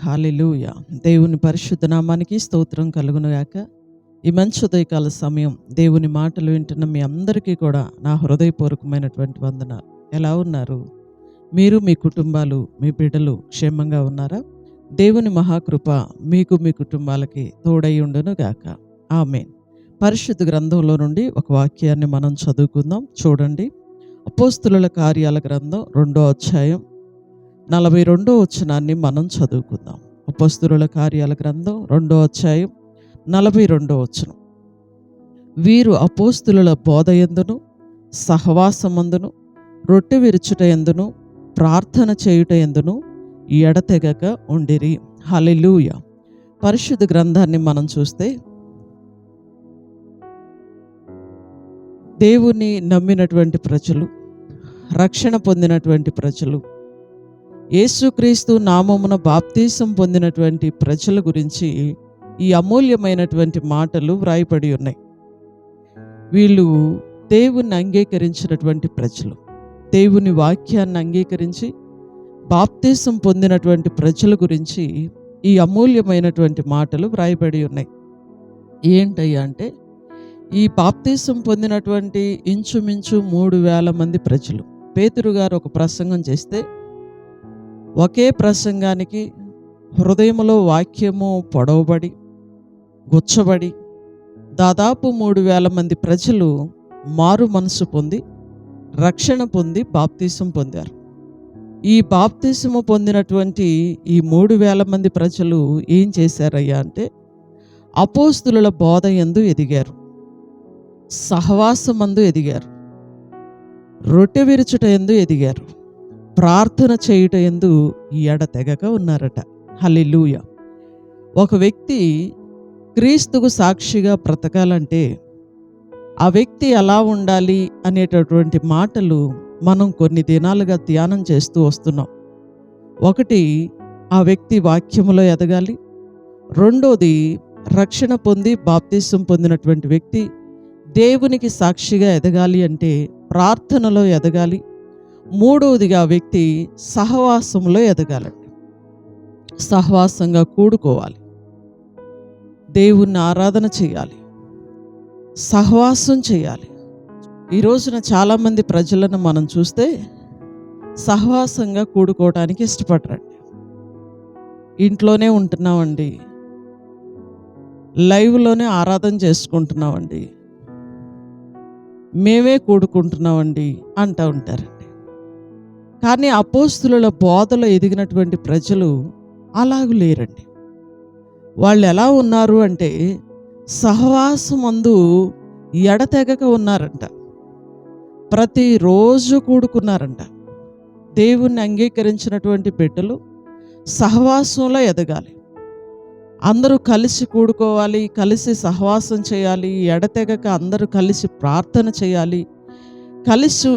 హల్లెలూయా. దేవుని పరిశుద్ధ నామానికి స్తోత్రం కలుగును గాక. ఈ మంచి ఉదయకాల సమయం దేవుని మాటలు వింటున్న మీ అందరికీ కూడా నా హృదయపూర్వకమైనటువంటి వందనాలు. ఎలా ఉన్నారు? మీరు, మీ కుటుంబాలు, మీ బిడ్డలు క్షేమంగా ఉన్నారా? దేవుని మహాకృప మీకు, మీ కుటుంబాలకి తోడై ఉండును గాక. ఆమేన్. పరిశుద్ధ గ్రంథంలో నుండి ఒక వాక్యాన్ని మనం చదువుకుందాం. చూడండి, అపోస్తులుల కార్యాల గ్రంథం 2వ అధ్యాయం 42వ వచనాన్ని మనం చదువుకుందాం. అపోస్తులుల కార్యాల గ్రంథం 2వ అధ్యాయం 42వ వచనం. వీరు అపోస్తులుల బోధయందును, సహవాసమందును, రొట్టె విరుచుట యందును, ప్రార్థన చేయుట యందును ఎడతెగక ఉండిరి. హల్లెలూయా. పరిశుద్ధ గ్రంథాన్ని మనం చూస్తే దేవుని నమ్మినటువంటి ప్రజలు, రక్షణ పొందినటువంటి ప్రజలు, యేసుక్రీస్తు నామమున బాప్తీసం పొందినటువంటి ప్రజల గురించి ఈ అమూల్యమైనటువంటి మాటలు వ్రాయబడి ఉన్నాయి. వీళ్ళు దేవుణ్ణి అంగీకరించినటువంటి ప్రజలు, దేవుని వాక్యాన్ని అంగీకరించి బాప్తీసం పొందినటువంటి ప్రజల గురించి ఈ అమూల్యమైనటువంటి మాటలు వ్రాయబడి ఉన్నాయి. ఏంటయ్యా అంటే, ఈ బాప్తీసం పొందినటువంటి ఇంచుమించు 3,000 మంది ప్రజలు. పేతురు గారు ఒక ప్రసంగం చేస్తే ఒకే ప్రసంగానికి హృదయంలో వాక్యము పొడవబడి గుచ్చబడి దాదాపు 3,000 మంది ప్రజలు మారు మనసు పొంది రక్షణ పొంది బాప్తీసం పొందారు. ఈ బాప్తీసము పొందినటువంటి ఈ 3,000 మంది ప్రజలు ఏం చేశారయ్యా అంటే, అపోస్తులుల బోధ యందు ఎదిగారు, సహవాసమందు ఎదిగారు, రొట్టె విరుచుట యందు ఎదిగారు, ప్రార్థన చేయుట యందు ఎడతెగక ఉన్నారట. హల్లెలూయా. ఒక వ్యక్తి క్రీస్తుకు సాక్షిగా బ్రతకాలంటే ఆ వ్యక్తి ఎలా ఉండాలి అనేటటువంటి మాటలు మనం కొన్ని దినాలుగా ధ్యానం చేస్తూ వస్తున్నాం. ఒకటి, ఆ వ్యక్తి వాక్యములో ఎదగాలి. రెండోది, రక్షణ పొంది బాప్తీసం పొందినటువంటి వ్యక్తి దేవునికి సాక్షిగా ఎదగాలి అంటే ప్రార్థనలో ఎదగాలి. మూడవదిగా వ్యక్తి సహవాసంలో ఎదగాలండి. సహవాసంగా కూడుకోవాలి, దేవుణ్ణి ఆరాధన చేయాలి, సహవాసం చేయాలి. ఈ రోజున చాలామంది ప్రజలను మనం చూస్తే సహవాసంగా కూడుకోవడానికి ఇష్టపడరండి. ఇంట్లోనే ఉంటున్నామండి, లైవ్లోనే ఆరాధన చేసుకుంటున్నామండి, మేమే కూడుకుంటున్నామండి అంటూ ఉంటారండి. కానీ అపోస్తులుల బోధలో ఎదిగినటువంటి ప్రజలు అలాగూ లేరండి. వాళ్ళు ఎలా ఉన్నారు అంటే, సహవాసమందు ఎడతెగక ఉన్నారంట. ప్రతిరోజు కూడుకున్నారంట. దేవుణ్ణి అంగీకరించినటువంటి బిడ్డలు సహవాసంలో ఎదగాలి. అందరూ కలిసి కూడుకోవాలి, కలిసి సహవాసం చేయాలి, ఎడతెగక అందరూ కలిసి ప్రార్థన చేయాలి. కలిసి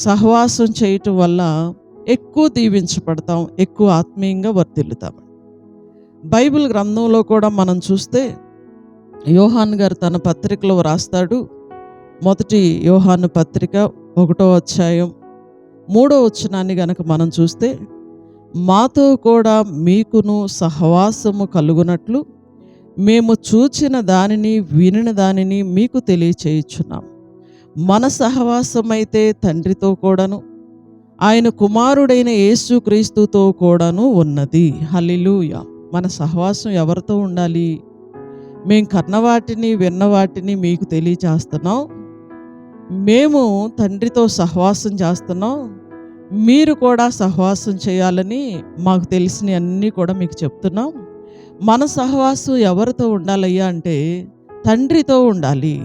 సహవాసం చేయటం వల్ల ఎక్కువ దీవించబడతాం, ఎక్కువ ఆత్మీయంగా వర్ధిల్లుతాం. బైబిల్ గ్రంథంలో కూడా మనం చూస్తే యోహాను గారు తన పత్రికలో రాస్తాడు. మొదటి యోహాను పత్రిక 1వ అధ్యాయం 3వ వచనాన్ని గనక మనం చూస్తే, మాతో కూడా మీకును సహవాసము కలుగునట్లు మేము చూచిన దానిని వినిన దానిని మీకు తెలియచేయుచున్నాం. మన సహవాసమైతే తండ్రితో కూడాను ఆయన కుమారుడైన యేసుక్రీస్తుతో కూడాను ఉన్నది. హల్లెలూయా. మన సహవాసం ఎవరితో ఉండాలి? మేము కన్నవాటిని విన్నవాటిని మీకు తెలియచేస్తున్నాం. మేము తండ్రితో సహవాసం చేస్తున్నాం, మీరు కూడా సహవాసం చేయాలని మాకు తెలిసిన అన్నీ కూడా మీకు చెప్తున్నాం. మన సహవాసం ఎవరితో ఉండాలయ్యా అంటే తండ్రితో ఉండాలి.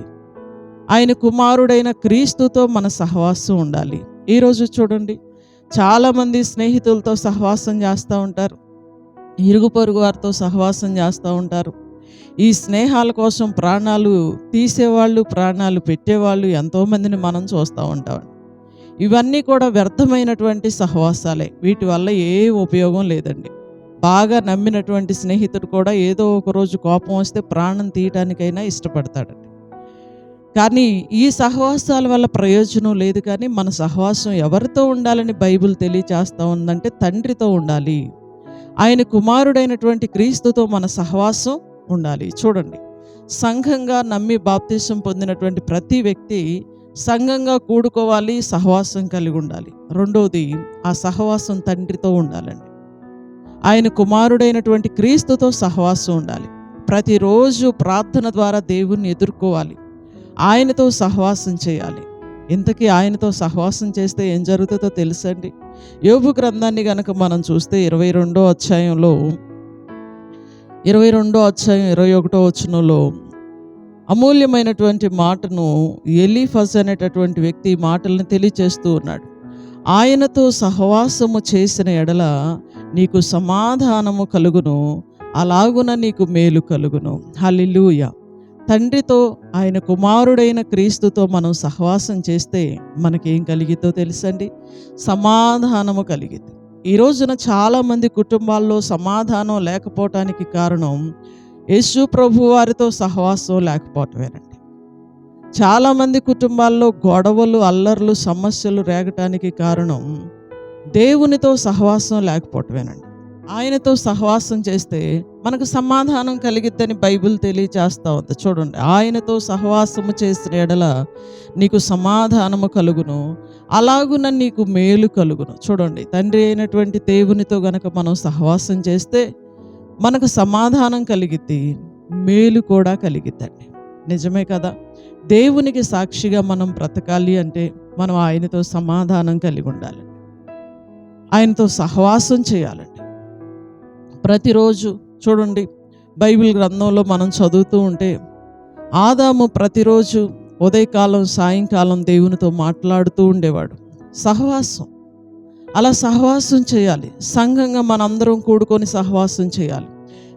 ఆయన కుమారుడైన క్రీస్తుతో మన సహవాసం ఉండాలి. ఈరోజు చూడండి, చాలామంది స్నేహితులతో సహవాసం చేస్తూ ఉంటారు, ఇరుగు పొరుగు వారితో సహవాసం చేస్తూ ఉంటారు. ఈ స్నేహాల కోసం ప్రాణాలు తీసేవాళ్ళు, ప్రాణాలు పెట్టేవాళ్ళు ఎంతోమందిని మనం చూస్తూ ఉంటాం. ఇవన్నీ కూడా వ్యర్థమైనటువంటి సహవాసాలే. వీటి వల్ల ఏ ఉపయోగం లేదండి. బాగా నమ్మినటువంటి స్నేహితుడు కూడా ఏదో ఒక రోజు కోపం వస్తే ప్రాణం తీయటానికైనా ఇష్టపడతాడండి. కానీ ఈ సహవాసాల వల్ల ప్రయోజనం లేదు. కానీ మన సహవాసం ఎవరితో ఉండాలని బైబిల్ తెలియచేస్తూ ఉందంటే తండ్రితో ఉండాలి. ఆయన కుమారుడైనటువంటి క్రీస్తుతో మన సహవాసం ఉండాలి. చూడండి, సంఘంగా నమ్మి బాప్తిసం పొందినటువంటి ప్రతి వ్యక్తి సంఘంగా కూడుకోవాలి, సహవాసం కలిగి ఉండాలి. రెండోది, ఆ సహవాసం తండ్రితో ఉండాలండి. ఆయన కుమారుడైనటువంటి క్రీస్తుతో సహవాసం ఉండాలి. ప్రతిరోజు ప్రార్థన ద్వారా దేవుణ్ణి ఎదుర్కోవాలి, ఆయనతో సహవాసం చేయాలి. ఇంతకీ ఆయనతో సహవాసం చేస్తే ఏం జరుగుతుందో తెలుసండి. యోబు గ్రంథాన్ని కనుక మనం చూస్తే 22వ అధ్యాయం 21వ వచనంలో అమూల్యమైనటువంటి మాటను ఎలీఫజ్ అనేటటువంటి వ్యక్తి ఈ మాటలను తెలియచేస్తూ ఉన్నాడు. ఆయనతో సహవాసము చేసిన ఎడల నీకు సమాధానము కలుగును, అలాగున నీకు మేలు కలుగును. హల్లెలూయా. తండ్రితో, ఆయన కుమారుడైన క్రీస్తుతో మనం సహవాసం చేస్తే మనకేం కలిగిద్దో తెలుసండి? సమాధానము కలిగిద్ది. ఈ రోజున చాలామంది కుటుంబాల్లో సమాధానం లేకపోవటానికి కారణం యేసు ప్రభు వారితో సహవాసం లేకపోవటమేనండి. చాలామంది కుటుంబాల్లో గొడవలు, అల్లర్లు, సమస్యలు రేగటానికి కారణం దేవునితో సహవాసం లేకపోవటమేనండి. ఆయనతో సహవాసం చేస్తే మనకు సమాధానం కలిగిద్దని బైబిల్ తెలియచేస్తూ ఉంది. చూడండి, ఆయనతో సహవాసము చేసిన ఎడల నీకు సమాధానము కలుగును, అలాగున నీకు మేలు కలుగును. చూడండి, తండ్రి అయినటువంటి దేవునితో గనక మనం సహవాసం చేస్తే మనకు సమాధానం కలిగిద్ది, మేలు కూడా కలిగిద్దండి. నిజమే కదా? దేవునికి సాక్షిగా మనం బ్రతకాలి అంటే మనం ఆయనతో సమాధానం కలిగి ఉండాలి, ఆయనతో సహవాసం చేయాలండి. ప్రతిరోజు చూడండి, బైబిల్ గ్రంథంలో మనం చదువుతూ ఉంటే ఆదాము ప్రతిరోజు ఉదయకాలం, సాయంకాలం దేవునితో మాట్లాడుతూ ఉండేవాడు. సహవాసం, అలా సహవాసం చేయాలి. సంఘంగా మనందరం కూడుకొని సహవాసం చేయాలి,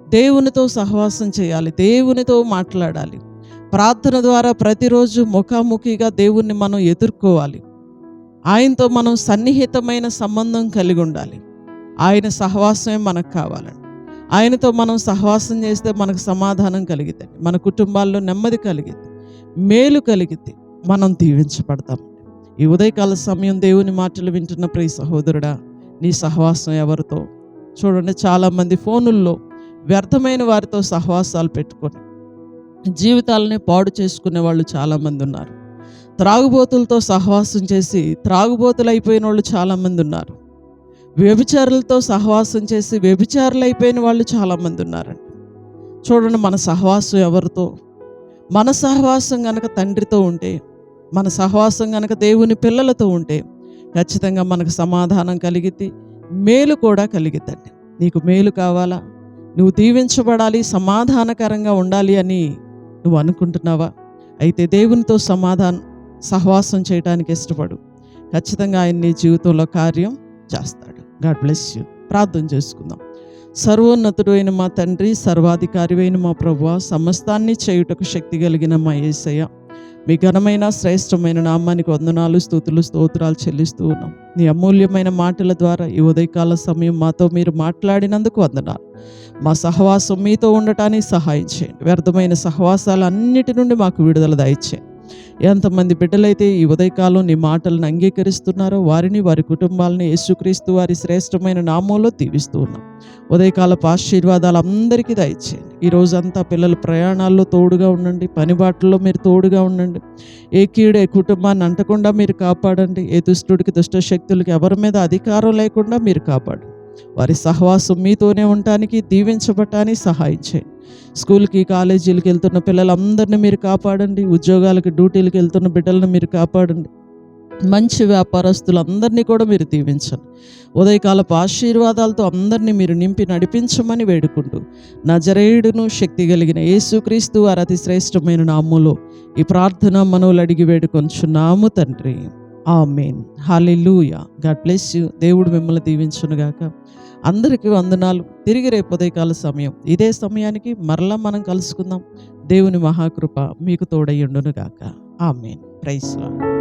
దేవునితో సహవాసం చేయాలి, దేవునితో మాట్లాడాలి. ప్రార్థన ద్వారా ప్రతిరోజు ముఖాముఖిగా దేవుణ్ణి మనం ఎదుర్కోవాలి. ఆయనతో మనం సన్నిహితమైన సంబంధం కలిగి ఉండాలి. ఆయన సహవాసమే మనకు కావాలండి. ఆయనతో మనం సహవాసం చేస్తే మనకు సమాధానం కలిగిద్ది, మన కుటుంబాల్లో నెమ్మది కలిగిద్ది, మేలు కలిగిద్ది, మనం దీవించబడతాం. ఈ ఉదయకాల సమయం దేవుని మాటలు వింటున్న ప్రియ సహోదరుడా, నీ సహవాసం ఎవరితో? చూడండి, చాలామంది ఫోనుల్లో వ్యర్థమైన వారితో సహవాసాలు పెట్టుకొని జీవితాలని పాడు చేసుకునే వాళ్ళు చాలామంది ఉన్నారు. త్రాగుబోతులతో సహవాసం చేసి త్రాగుబోతులు అయిపోయిన వాళ్ళు చాలామంది ఉన్నారు. వ్యభిచారులతో సహవాసం చేసి వ్యభిచారులు అయిపోయిన వాళ్ళు చాలామంది ఉన్నారండి. చూడండి, మన సహవాసం ఎవరితో? మన సహవాసం గనక తండ్రితో ఉంటే, మన సహవాసం గనక దేవుని పిల్లలతో ఉంటే ఖచ్చితంగా మనకు సమాధానం కలిగిద్ది, మేలు కూడా కలిగిద్దండి. నీకు మేలు కావాలా? నువ్వు దీవించబడాలి, సమాధానకరంగా ఉండాలి అని నువ్వు అనుకుంటున్నావా? అయితే దేవునితో సహవాసం చేయడానికి ఇష్టపడు. ఖచ్చితంగా ఆయన నీ జీవితంలో కార్యం చేస్తాడు. God bless you. ప్రార్థన చేసుకుందాం. సర్వోన్నతుడు అయిన మా తండ్రి, సర్వాధికారి అయిన మా ప్రభువా, సమస్తాన్ని చేయుటకు శక్తి కలిగిన మా యేసయ్య, మీ ఘనమైన శ్రేష్టమైన నామానికి వందనాలు, స్తుతులు, స్తోత్రాలు చెల్లిస్తూ ఉన్నాం. నీ అమూల్యమైన మాటల ద్వారా ఈ ఉదయకాల సమయం మాతో మీరు మాట్లాడినందుకు వందనాలు. మా సహవాసం మీతో ఉండటానికి సహాయం చేయండి. వ్యర్థమైన సహవాసాలన్నిటి నుండి మాకు విడుదల దయచేయండి. ఎంతమంది బిడ్డలైతే ఈ ఉదయకాలం నీ మాటలను అంగీకరిస్తున్నారో వారిని, వారి కుటుంబాలని యేసుక్రీస్తు వారి శ్రేష్టమైన నామంలో దీవిస్తూ ఉన్నాం. ఉదయకాలపు ఆశీర్వాదాలు అందరికీ దయచేయండి. ఈ రోజంతా పిల్లల ప్రయాణాల్లో తోడుగా ఉండండి, పనిబాట్లలో మీరు తోడుగా ఉండండి. ఏ కీడు ఏ కుటుంబాన్ని అంటకుండా మీరు కాపాడండి. ఏ దుష్టుడికి, దుష్ట శక్తులకి ఎవరి మీద అధికారం లేకుండా మీరు కాపాడు. వారి సహవాసం మీతోనే ఉండటానికి, దీవించబడటానికి సహాయం చేయండి. స్కూల్కి, కాలేజీలకు వెళ్తున్న పిల్లలందరినీ మీరు కాపాడండి. ఉద్యోగాలకు, డ్యూటీలకు వెళ్తున్న బిడ్డలను మీరు కాపాడండి. మంచి వ్యాపారస్తులందరినీ కూడా మీరు దీవించండి. ఉదయకాలపు ఆశీర్వాదాలతో అందరినీ మీరు నింపి నడిపించమని వేడుకుంటూ నజరేయుడును శక్తి కలిగిన యేసుక్రీస్తు వారి అతి శ్రేష్టమైన నామములో ఈ ప్రార్థన మనవులు అడిగి వేడుకొంచున్నాము తండ్రి. Amen. Hallelujah. God bless you. దేవుడు మిమ్మల్ని దీవించునుగాక. అందరికీ వందనాలు. తిరిగి రేపు ఉదయకాల సమయం ఇదే సమయానికి మరలా మనం కలుసుకుందాం. దేవుని మహాకృప మీకు తోడయ్యుండునుగాక. ఆమేన్. Praise lord.